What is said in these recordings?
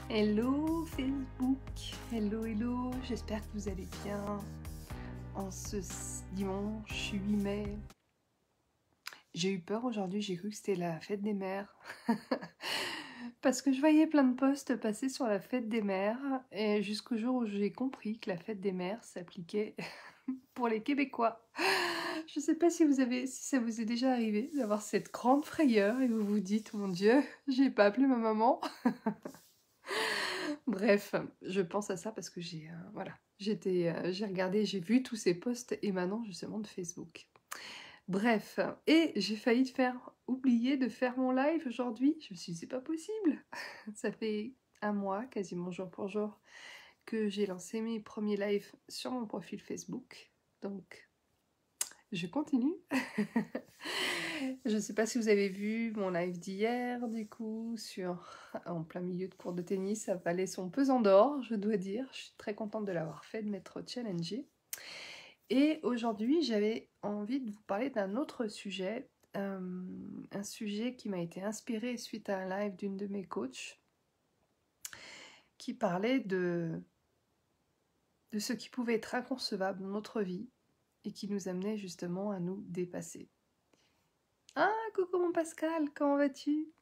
Hello Facebook, hello, j'espère que vous allez bien en ce dimanche 8 mai. J'ai eu peur aujourd'hui, j'ai cru que c'était la fête des mères. Parce que je voyais plein de posts passer sur la fête des mères, et jusqu'au jour où j'ai compris que la fête des mères s'appliquait pour les Québécois. Je sais pas si ça vous est déjà arrivé d'avoir cette grande frayeur et vous vous dites, mon Dieu, j'ai pas appelé ma maman. Bref, je pense à ça parce que j'ai regardé, j'ai vu tous ces posts émanant justement de Facebook. Bref, et j'ai failli oublier de faire mon live aujourd'hui. Je me suis dit, c'est pas possible. Ça fait un mois, quasiment jour pour jour, que j'ai lancé mes premiers lives sur mon profil Facebook. Donc, je continue. Je ne sais pas si vous avez vu mon live d'hier, du coup, en plein milieu de cours de tennis, ça valait son pesant d'or, je dois dire. Je suis très contente de l'avoir fait, de m'être challengée. Et aujourd'hui, j'avais envie de vous parler d'un autre sujet, un sujet qui m'a été inspiré suite à un live d'une de mes coachs, qui parlait de ce qui pouvait être inconcevable dans notre vie et qui nous amenait justement à nous dépasser. Ah, coucou mon Pascal, comment vas-tu?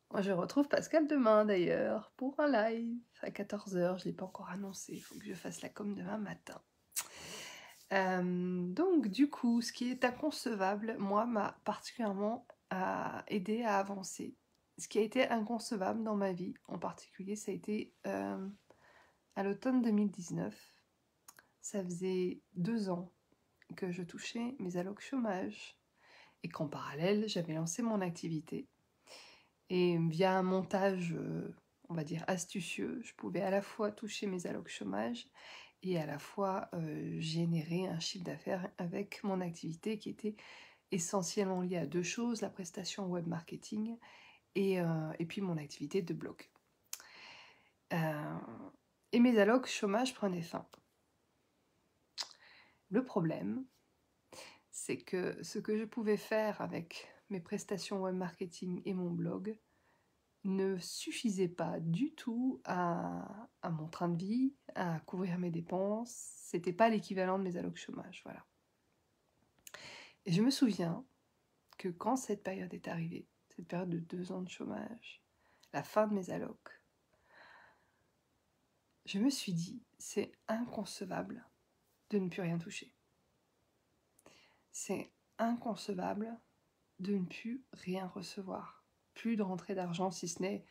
Moi, je retrouve Pascal demain d'ailleurs pour un live à 14 h. Je ne l'ai pas encore annoncé, il faut que je fasse la com demain matin. Donc du coup, ce qui est inconcevable, moi, m'a particulièrement aidé à avancer. Ce qui a été inconcevable dans ma vie, en particulier, ça a été à l'automne 2019. Ça faisait 2 ans que je touchais mes allocs chômage et qu'en parallèle, j'avais lancé mon activité. Et via un montage, on va dire, astucieux, je pouvais à la fois toucher mes allocs chômage et à la fois générer un chiffre d'affaires avec mon activité qui était essentiellement liée à deux choses, la prestation web marketing et puis mon activité de blog. Et mes allocs chômage prenaient fin. Le problème, c'est que ce que je pouvais faire avec mes prestations web marketing et mon blog ne suffisait pas du tout à mon train de vie, à couvrir mes dépenses. C'était pas l'équivalent de mes allocs chômage, voilà. Et je me souviens que quand cette période est arrivée, cette période de 2 ans de chômage, la fin de mes allocs, je me suis dit, c'est inconcevable de ne plus rien toucher. C'est inconcevable de ne plus rien recevoir. Plus de rentrée d'argent, si ce n'est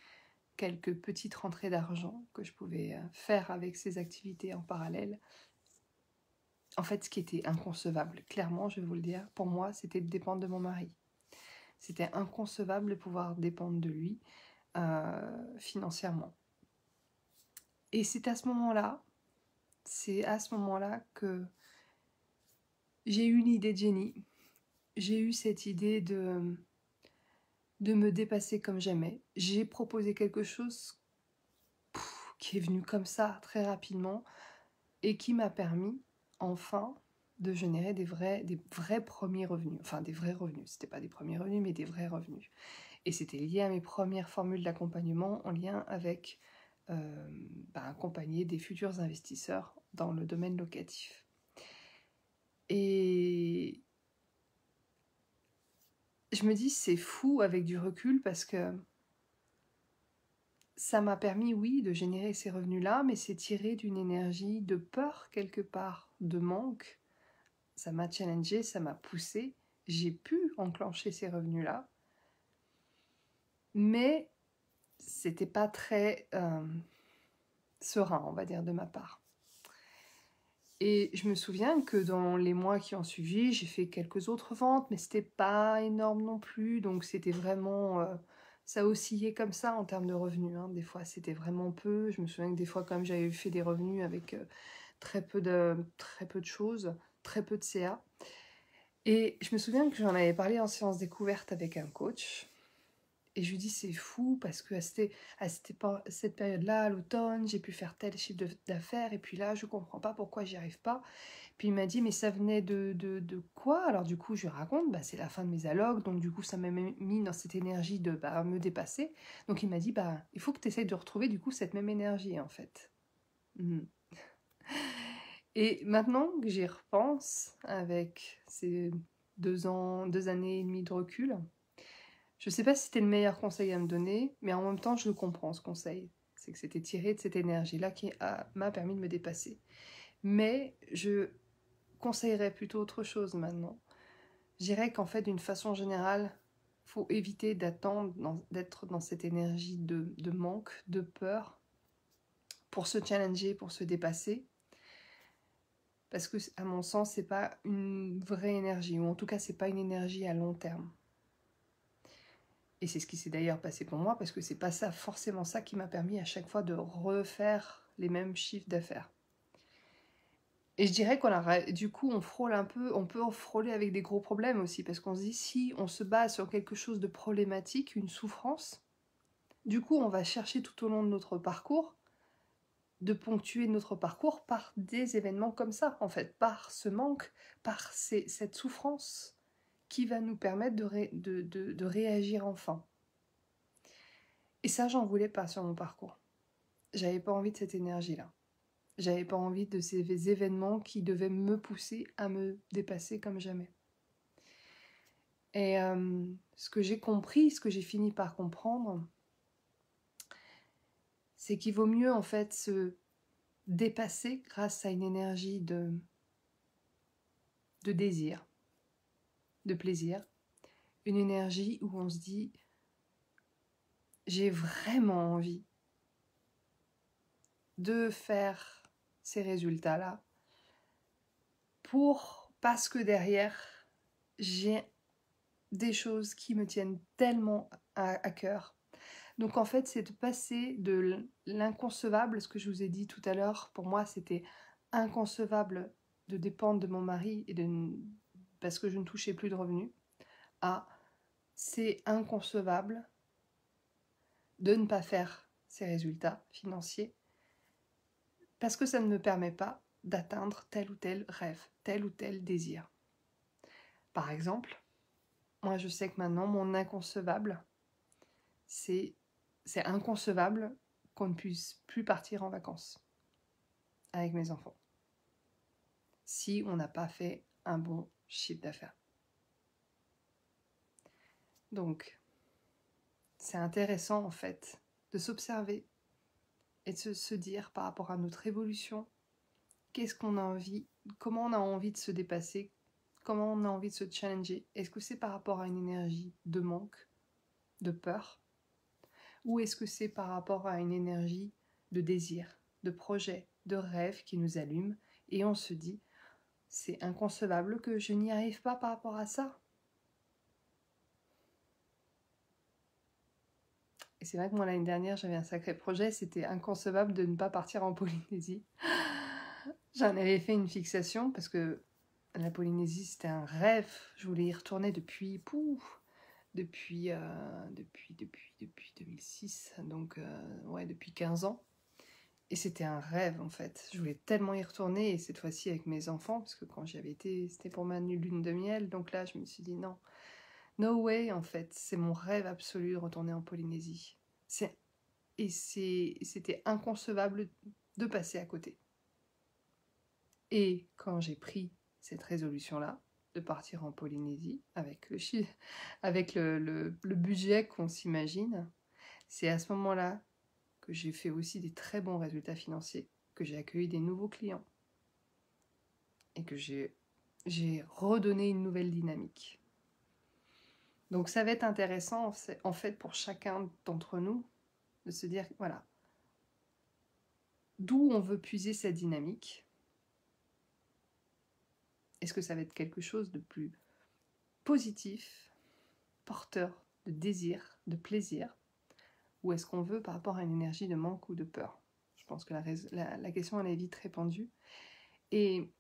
quelques petites rentrées d'argent que je pouvais faire avec ces activités en parallèle. En fait, ce qui était inconcevable, clairement, je vais vous le dire, pour moi, c'était de dépendre de mon mari. C'était inconcevable de pouvoir dépendre de lui financièrement. Et c'est à ce moment-là que j'ai eu une idée de génie. J'ai eu cette idée de me dépasser comme jamais. J'ai proposé quelque chose qui est venu comme ça, très rapidement, et qui m'a permis, enfin, de générer des vrais premiers revenus. Enfin, des vrais revenus. C'était pas des premiers revenus, mais des vrais revenus. Et c'était lié à mes premières formules d'accompagnement en lien avec accompagner des futurs investisseurs dans le domaine locatif. Et je me dis, c'est fou avec du recul parce que ça m'a permis, oui, de générer ces revenus-là, mais c'est tiré d'une énergie de peur quelque part, de manque. Ça m'a challengé, ça m'a poussé. J'ai pu enclencher ces revenus-là, mais c'était pas très serein, on va dire, de ma part. Et je me souviens que dans les mois qui ont suivi, j'ai fait quelques autres ventes, mais c'était pas énorme non plus, donc c'était vraiment... ça oscillait comme ça en termes de revenus, hein. Des fois, c'était vraiment peu. Je me souviens que des fois, quand même, j'avais fait des revenus avec très peu de choses, très peu de CA. Et je me souviens que j'en avais parlé en séance découverte avec un coach. Et je lui dis, c'est fou parce que cette période-là, à l'automne, j'ai pu faire tel chiffre d'affaires. Et puis là, je comprends pas pourquoi j'y arrive pas. Puis il m'a dit, mais ça venait de quoi? Alors du coup, je lui raconte, bah, c'est la fin de mes allocs, donc du coup, ça m'a mis dans cette énergie de me dépasser. Donc il m'a dit, bah, il faut que tu essayes de retrouver du coup cette même énergie, en fait. Mhm. Et maintenant que j'y repense, avec ces 2 années et demie de recul, je sais pas si c'était le meilleur conseil à me donner, mais en même temps, je le comprends, ce conseil. C'est que c'était tiré de cette énergie-là qui m'a permis de me dépasser. Mais je conseillerais plutôt autre chose maintenant. Je dirais qu'en fait, d'une façon générale, faut éviter d'être dans cette énergie de manque, de peur, pour se challenger, pour se dépasser. Parce que, à mon sens, c'est pas une vraie énergie, ou en tout cas, c'est pas une énergie à long terme. Et c'est ce qui s'est d'ailleurs passé pour moi, parce que c'est pas ça, forcément ça, qui m'a permis à chaque fois de refaire les mêmes chiffres d'affaires. Et je dirais du coup, on frôle un peu, on peut frôler avec des gros problèmes aussi, parce qu'on se dit, si on se base sur quelque chose de problématique, une souffrance, du coup, on va chercher tout au long de notre parcours, de ponctuer notre parcours par des événements comme ça, en fait, par ce manque, par cette souffrance qui va nous permettre de réagir enfin. Et ça, j'en voulais pas sur mon parcours. J'avais pas envie de cette énergie-là. J'avais pas envie de ces événements qui devaient me pousser à me dépasser comme jamais. Et ce que j'ai compris, ce que j'ai fini par comprendre, c'est qu'il vaut mieux en fait se dépasser grâce à une énergie de désir, de plaisir, une énergie où on se dit j'ai vraiment envie de faire ces résultats-là parce que derrière j'ai des choses qui me tiennent tellement à cœur. Donc en fait, c'est de passer de l'inconcevable, ce que je vous ai dit tout à l'heure, pour moi c'était inconcevable de dépendre de mon mari parce que je ne touchais plus de revenus, à c'est inconcevable de ne pas faire ces résultats financiers parce que ça ne me permet pas d'atteindre tel ou tel rêve, tel ou tel désir. Par exemple, moi je sais que maintenant mon inconcevable, c'est inconcevable qu'on ne puisse plus partir en vacances avec mes enfants si on n'a pas fait un bon chiffre d'affaires. Donc, c'est intéressant en fait de s'observer et de se dire par rapport à notre évolution, qu'est-ce qu'on a envie, comment on a envie de se dépasser, comment on a envie de se challenger. Est-ce que c'est par rapport à une énergie de manque, de peur, ou est-ce que c'est par rapport à une énergie de désir, de projet, de rêve qui nous allume et on se dit c'est inconcevable que je n'y arrive pas par rapport à ça. Et c'est vrai que moi l'année dernière j'avais un sacré projet, c'était inconcevable de ne pas partir en Polynésie. J'en avais fait une fixation parce que la Polynésie c'était un rêve, je voulais y retourner depuis 2006, donc ouais, depuis 15 ans. Et c'était un rêve en fait. Je voulais tellement y retourner, et cette fois-ci avec mes enfants, parce que quand j'y avais été, c'était pour ma lune de miel. Donc là, je me suis dit non, no way en fait. C'est mon rêve absolu de retourner en Polynésie. C'était inconcevable de passer à côté. Et quand j'ai pris cette résolution-là, de partir en Polynésie, avec le budget qu'on s'imagine, c'est à ce moment-là que j'ai fait aussi des très bons résultats financiers, que j'ai accueilli des nouveaux clients et que j'ai redonné une nouvelle dynamique. Donc ça va être intéressant en fait pour chacun d'entre nous de se dire, voilà, d'où on veut puiser cette dynamique. Est-ce que ça va être quelque chose de plus positif, porteur de désir, de plaisir, ou est-ce qu'on veut par rapport à une énergie de manque ou de peur? Je pense que la question elle est vite répandue. Et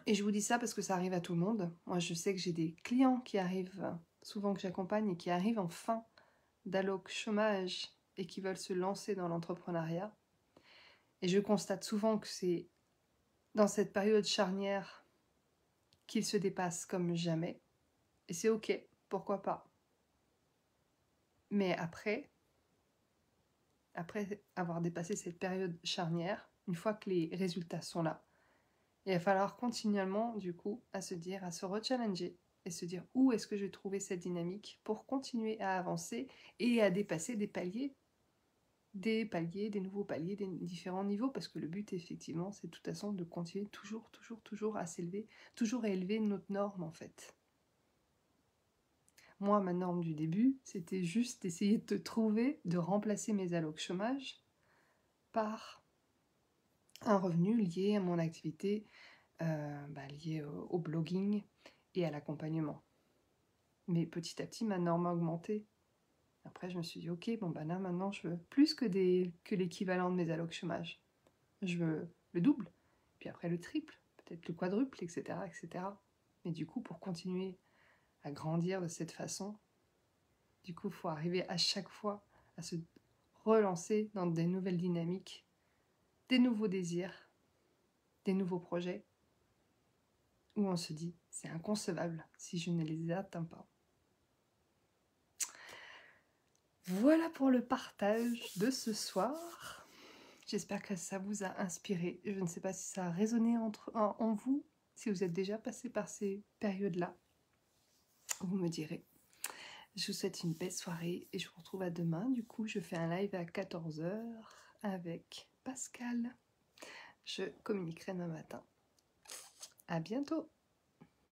je vous dis ça parce que ça arrive à tout le monde. Moi, je sais que j'ai des clients qui arrivent, souvent que j'accompagne, et qui arrivent en fin d'alloc chômage et qui veulent se lancer dans l'entrepreneuriat. Et je constate souvent que c'est dans cette période charnière qu'il se dépasse comme jamais. Et c'est ok, pourquoi pas. Mais après avoir dépassé cette période charnière, une fois que les résultats sont là, il va falloir continuellement, du coup, à se dire, à se rechallenger et se dire où est-ce que je vais trouver cette dynamique pour continuer à avancer et à dépasser des nouveaux paliers, des différents niveaux, parce que le but, effectivement, c'est de toute façon de continuer toujours à s'élever, toujours à élever notre norme, en fait. Moi, ma norme du début, c'était juste d'essayer de trouver, de remplacer mes allocs chômage par un revenu lié à mon activité, lié au blogging et à l'accompagnement. Mais petit à petit, ma norme a augmenté. Après, je me suis dit, ok, bon, bah là, maintenant, je veux plus que l'équivalent de mes allocs chômage. Je veux le double, puis après le triple, peut-être le quadruple, etc., etc. Mais du coup, pour continuer à grandir de cette façon, du coup, il faut arriver à chaque fois à se relancer dans des nouvelles dynamiques, des nouveaux désirs, des nouveaux projets, où on se dit, c'est inconcevable si je ne les atteins pas. Voilà pour le partage de ce soir. J'espère que ça vous a inspiré. Je ne sais pas si ça a résonné en vous, si vous êtes déjà passé par ces périodes-là. Vous me direz. Je vous souhaite une belle soirée et je vous retrouve à demain. Du coup, je fais un live à 14 h avec Pascal. Je communiquerai demain matin. À bientôt!